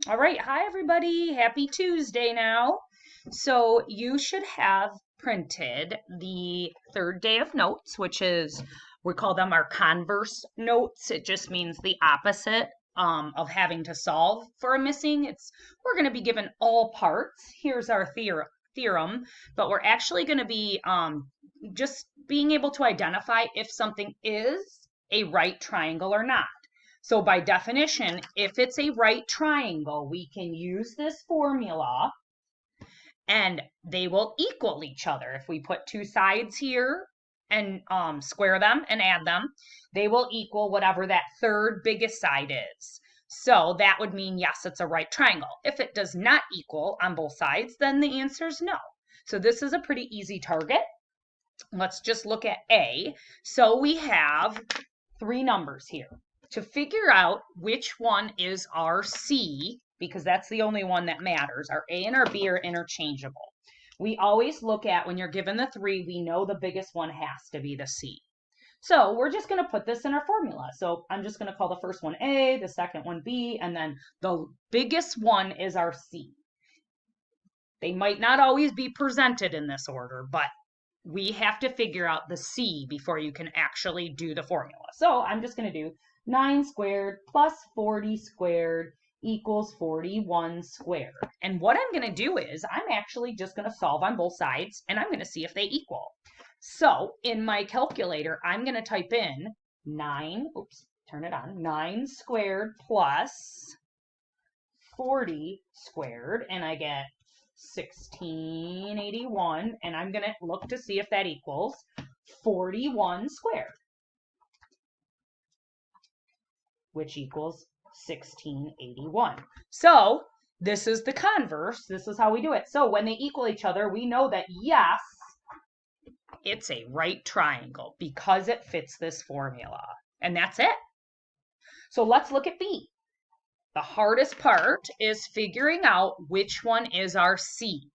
All right, hi everybody. Happy Tuesday now. So you should have printed the third day of notes, which is, we call them our Converse notes. It just means the opposite of having to solve for a missing. We're going to be given all parts. Here's our theorem, but we're actually going to be just being able to identify if something is a right triangle or not. So by definition, if it's a right triangle, we can use this formula and they will equal each other. If we put two sides here and square them and add them, they will equal whatever that third biggest side is. So that would mean, yes, it's a right triangle. If it does not equal on both sides, then the answer is no. So this is a pretty easy target. Let's just look at A. So we have three numbers here. To figure out which one is our C, because that's the only one that matters, our A and our B are interchangeable. We always look at, when you're given the three, we know the biggest one has to be the C. So we're just going to put this in our formula. So I'm just going to call the first one A, the second one B, and then the biggest one is our C. They might not always be presented in this order, but we have to figure out the C before you can actually do the formula. So I'm just going to do 9 squared plus 40 squared equals 41 squared. And what I'm going to do is I'm actually just going to solve on both sides and I'm going to see if they equal. So in my calculator, I'm going to type in 9 squared plus 40 squared, and I get 1681, and I'm going to look to see if that equals 41 squared, which equals 1681. So this is the converse. This is how we do it. So when they equal each other, we know that, yes, it's a right triangle because it fits this formula. And that's it. So let's look at B. The hardest part is figuring out which one is our C.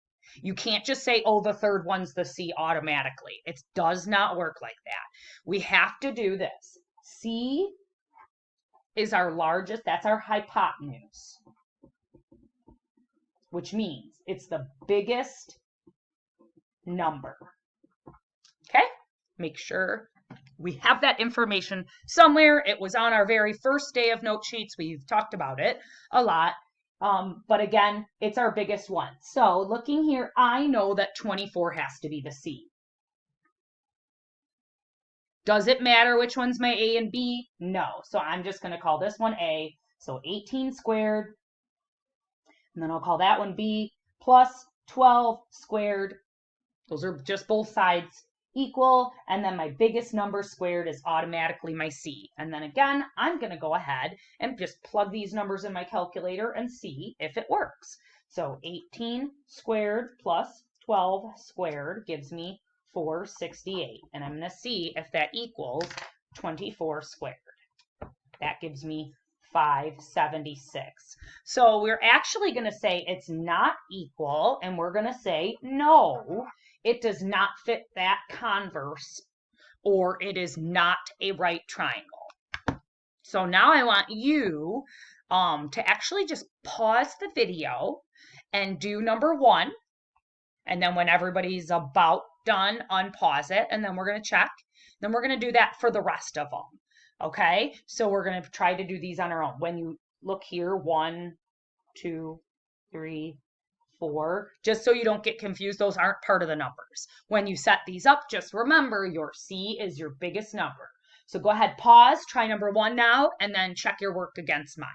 You can't just say, oh, the third one's the C automatically. It does not work like that. We have to do this. C is our largest, that's our hypotenuse, which means it's the biggest number. Okay? Make sure we have that information somewhere. It was on our very first day of note sheets. We've talked about it a lot. But again, it's our biggest one. So looking here, I know that 24 has to be the C. Does it matter which one's my A and B? No. So I'm just going to call this one A. So 18 squared. And then I'll call that one B plus 12 squared. Those are just both sides equal, and then my biggest number squared is automatically my C. And then again, I'm going to go ahead and just plug these numbers in my calculator and see if it works. So 18 squared plus 12 squared gives me 468, and I'm going to see if that equals 24 squared. That gives me 576. So we're actually going to say it's not equal, and we're going to say no, it does not fit that converse, or it is not a right triangle. So now I want you to actually just pause the video and do number one. And then when everybody's about done, unpause it, and then we're going to check. Then we're going to do that for the rest of them. Okay, so we're going to try to do these on our own. When you look here, 1, 2, 3, 4, just so you don't get confused, those aren't part of the numbers. When you set these up, just remember your C is your biggest number. So go ahead, pause, try number one now, and then check your work against mine.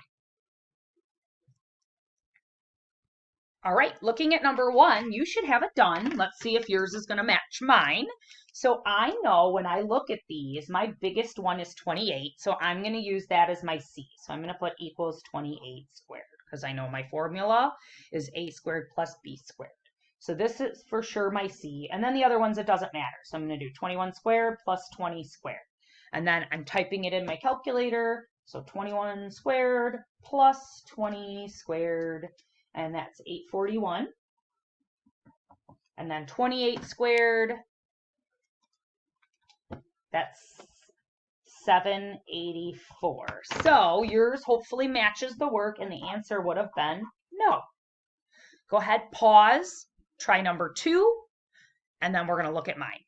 All right, looking at number one, you should have it done. Let's see if yours is going to match mine. So I know when I look at these, my biggest one is 28. So I'm going to use that as my C. So I'm going to put equals 28 squared because I know my formula is A squared plus B squared. So this is for sure my C. And then the other ones, it doesn't matter. So I'm going to do 21 squared plus 20 squared. And then I'm typing it in my calculator. So 21 squared plus 20 squared, and that's 841. And then 28 squared, that's 784. So yours hopefully matches the work, and the answer would have been no. Go ahead, pause, try number 2, and then we're going to look at mine.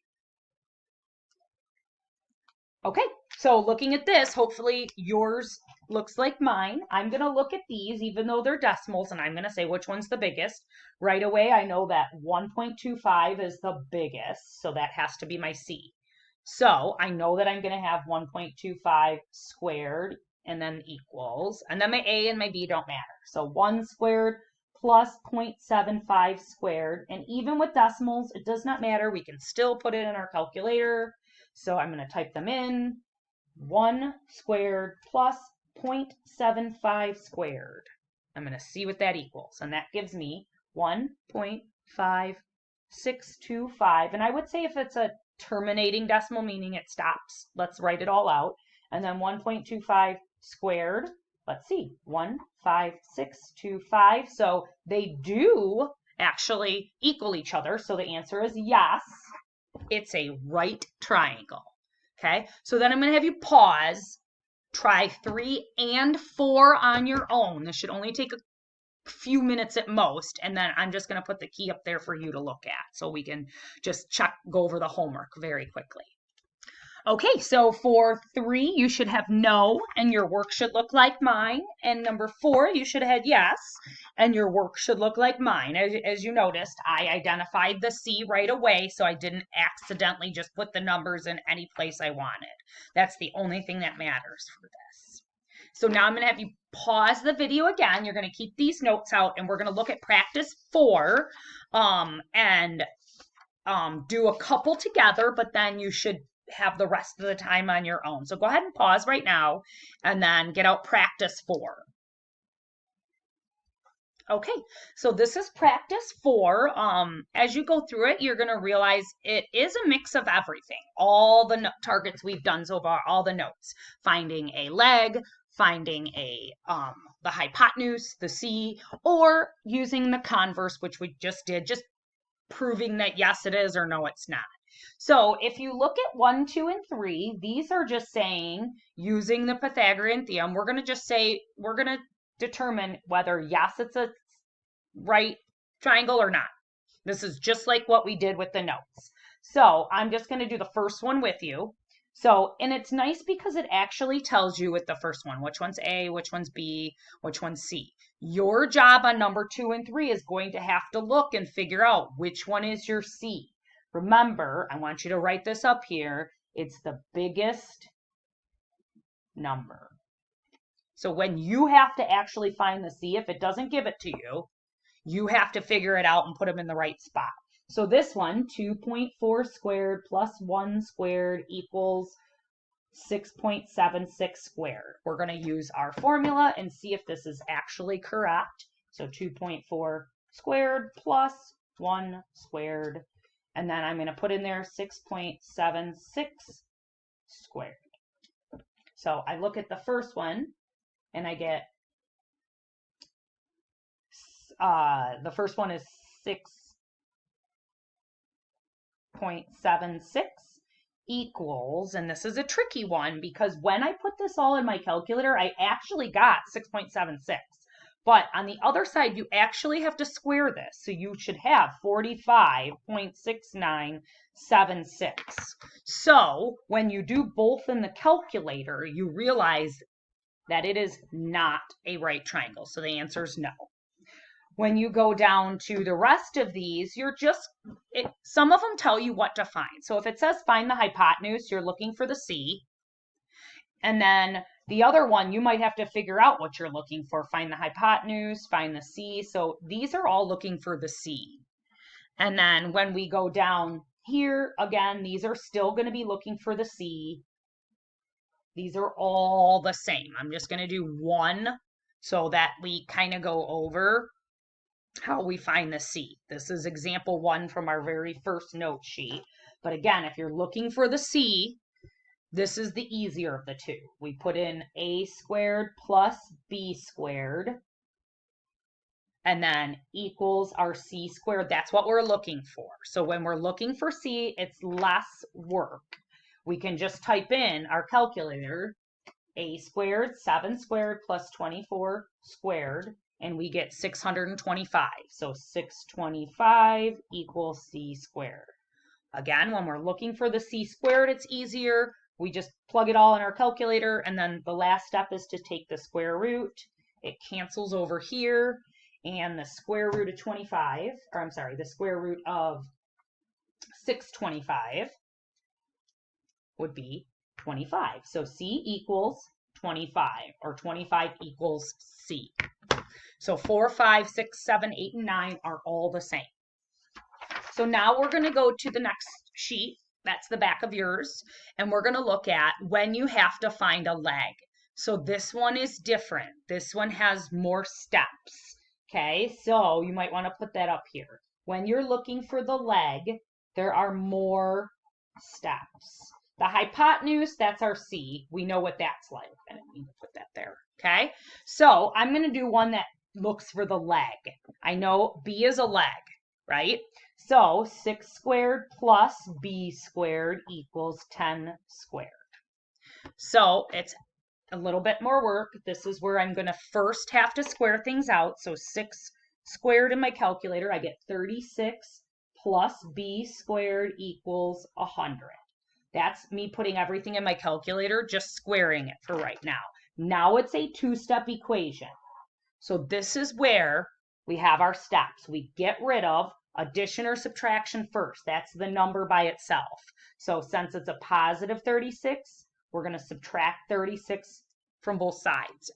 Okay, so looking at this, hopefully yours looks like mine. I'm going to look at these, even though they're decimals, and I'm going to say which one's the biggest. Right away, I know that 1.25 is the biggest, so that has to be my C. So I know that I'm going to have 1.25 squared and then equals, and then my A and my B don't matter. So 1 squared plus 0.75 squared, and even with decimals, it does not matter. We can still put it in our calculator. So I'm going to type them in. 1 squared plus 0.75 squared. I'm going to see what that equals, and that gives me 1.5625. And I would say if it's a terminating decimal, meaning it stops, let's write it all out. And then 1.25 squared, let's see, 15625. So they do actually equal each other. So the answer is yes. It's a right triangle. Okay, so then I'm going to have you pause, try 3 and 4 on your own. This should only take a few minutes at most, and then I'm just going to put the key up there for you to look at so we can just go over the homework very quickly. Okay, so for 3, you should have no, and your work should look like mine. And number 4, you should have had yes, and your work should look like mine. As you noticed, I identified the C right away, so I didn't accidentally just put the numbers in any place I wanted. That's the only thing that matters for this. So now I'm going to have you pause the video again. You're going to keep these notes out, and we're going to look at practice 4 and do a couple together, but then you should have the rest of the time on your own. So go ahead and pause right now and then get out practice 4. Okay, so this is practice 4. As you go through it, you're going to realize it is a mix of everything. All the targets we've done so far, all the notes. Finding a leg, finding the hypotenuse, the C, or using the converse, which we just did, just proving that yes it is or no it's not. So if you look at 1, 2, and 3, these are just saying, using the Pythagorean theorem, we're going to just say, we're going to determine whether yes it's a right triangle or not. This is just like what we did with the notes. So I'm just going to do the first one with you. So, and it's nice because it actually tells you with the first one, which one's A, which one's B, which one's C. Your job on number 2 and 3 is going to have to look and figure out which one is your C. Remember, I want you to write this up here. It's the biggest number. So when you have to actually find the C, if it doesn't give it to you, you have to figure it out and put them in the right spot. So this one, 2.4 squared plus 1 squared equals 6.76 squared. We're going to use our formula and see if this is actually correct. So 2.4 squared plus 1 squared. And then I'm going to put in there 6.76 squared. So I look at the first one and I get, the first one is 6.76 equals, and this is a tricky one because when I put this all in my calculator, I actually got 6.76. But on the other side, you actually have to square this. So you should have 45.6976. So when you do both in the calculator, you realize that it is not a right triangle. So the answer is no. When you go down to the rest of these, some of them tell you what to find. So if it says find the hypotenuse, you're looking for the C. And then the other one, you might have to figure out what you're looking for. Find the hypotenuse, find the C. So these are all looking for the C. And then when we go down here, again, these are still going to be looking for the C. These are all the same. I'm just going to do one so that we kind of go over how we find the C. This is example 1 from our very first note sheet. But again, if you're looking for the C, this is the easier of the two. We put in A squared plus B squared, and then equals our C squared. That's what we're looking for. So when we're looking for C, it's less work. we can just type in our calculator, a squared, 7 squared plus 24 squared, and we get 625. So 625 equals c squared. Again, when we're looking for the c squared, it's easier. We just plug it all in our calculator, and then the last step is to take the square root. It cancels over here, and the square root of 25, or I'm sorry, the square root of 625 would be 25. So C equals 25, or 25 equals C. So 4, 5, 6, 7, 8, and 9 are all the same. So now we're going to go to the next sheet. That's the back of yours. And we're going to look at when you have to find a leg. So this one is different. This one has more steps. Okay, so you might want to put that up here. When you're looking for the leg, there are more steps. The hypotenuse, that's our C. We know what that's like. I didn't mean to put that there. Okay, so I'm going to do one that looks for the leg. I know B is a leg, right? So 6 squared plus B squared equals 10 squared. So it's a little bit more work. This is where I'm going to first have to square things out. So 6 squared in my calculator, I get 36 plus B squared equals 100. That's me putting everything in my calculator, just squaring it for right now. Now it's a two-step equation. So this is where we have our steps. We get rid of addition or subtraction first. That's the number by itself. So since it's a positive 36, we're going to subtract 36 from both sides.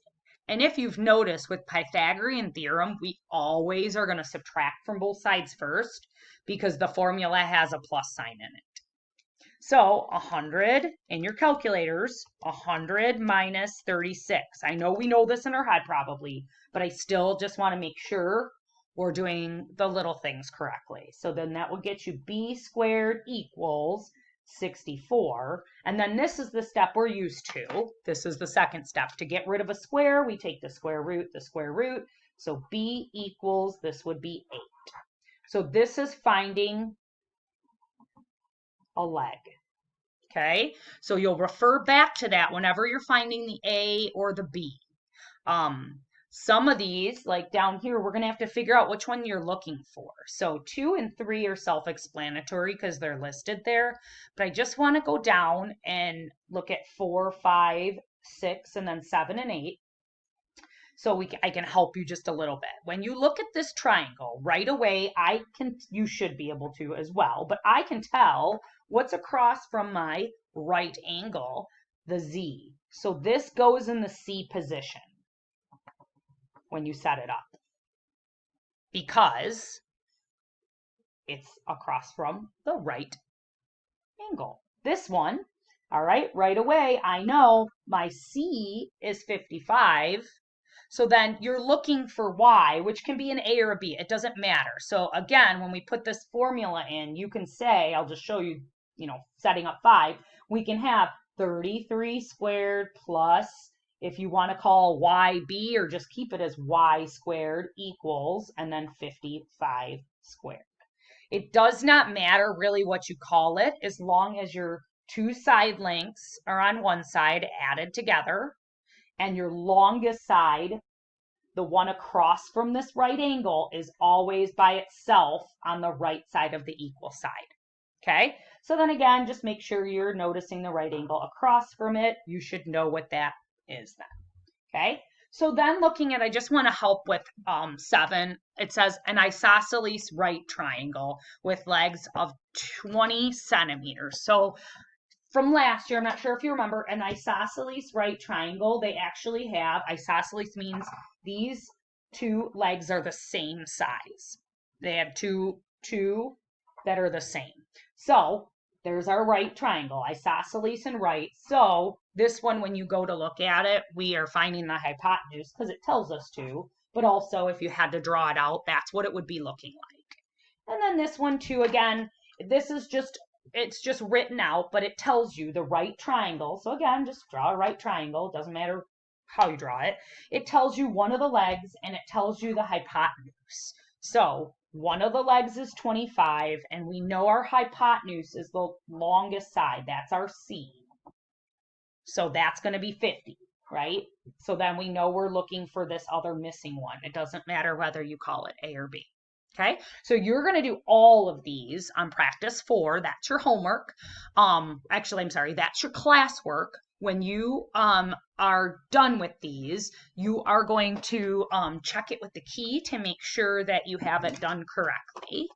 And if you've noticed with Pythagorean theorem, we always are going to subtract from both sides first because the formula has a plus sign in it. So 100 in your calculators, 100 minus 36. I know we know this in our head probably, but I still just want to make sure we're doing the little things correctly. So then that will get you B squared equals 64. And then this is the step we're used to. This is the second step. To get rid of a square, we take the square root. So B equals, this would be 8. So this is finding a leg. Okay, so you'll refer back to that whenever you're finding the A or the B. Some of these, like down here, we're going to have to figure out which one you're looking for. So 2 and 3 are self-explanatory because they're listed there. But I just want to go down and look at 4, 5, 6, and then 7 and 8. So I can help you just a little bit. When you look at this triangle, right away, you should be able to as well, but I can tell what's across from my right angle, the Z. So this goes in the C position when you set it up because it's across from the right angle. This one, all right, right away, I know my C is 55. So then you're looking for Y, which can be an A or a B. It doesn't matter. So again, when we put this formula in, you can say, I'll just show you, setting up 5, we can have 33 squared plus, if you want to call YB or just keep it as Y squared equals, and then 55 squared. It does not matter really what you call it, as long as your two side lengths are on one side added together, and your longest side, the one across from this right angle, is always by itself on the right side of the equal side. Okay, so then again, just make sure you're noticing the right angle across from it. You should know what that is then. Okay, so then looking at, I just want to help with 7. It says an isosceles right triangle with legs of 20 centimeters. So from last year, I'm not sure if you remember, an isosceles right triangle, they actually have, isosceles means these two legs are the same size. They have two that are the same. So there's our right triangle, isosceles and right. So this one, when you go to look at it, we are finding the hypotenuse because it tells us to, but also if you had to draw it out, that's what it would be looking like. And then this one too, again, this is just, it's just written out, but it tells you the right triangle. So again, just draw a right triangle. It doesn't matter how you draw it. It tells you one of the legs and it tells you the hypotenuse. So One of the legs is 25, and we know our hypotenuse is the longest side. That's our C. So that's going to be 50, right? So then we know we're looking for this other missing one. It doesn't matter whether you call it A or B. Okay, so you're going to do all of these on practice 4. That's your homework. Actually, I'm sorry, that's your classwork. When you are done with these, you are going to check it with the key to make sure that you have it done correctly.